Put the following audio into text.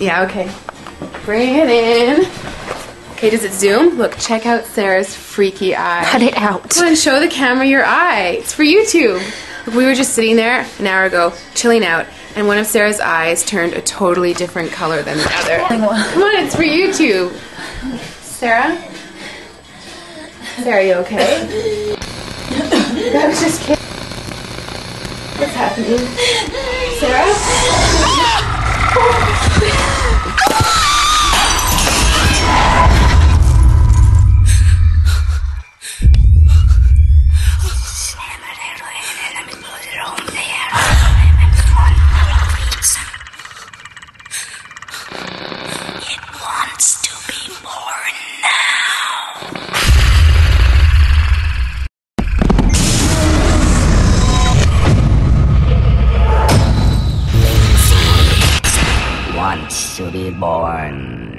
Yeah, okay. Bring it in. Okay, does it zoom? Look, check out Sarah's freaky eye. Cut it out. Come on, show the camera your eye. It's for YouTube. Look, we were just sitting there an hour ago, chilling out, and one of Sarah's eyes turned a totally different color than the other. Come on, it's for YouTube. Sarah? Sarah, are you okay? I was just kidding. What's happening? Sarah? It wants to be born now. Wants to be born.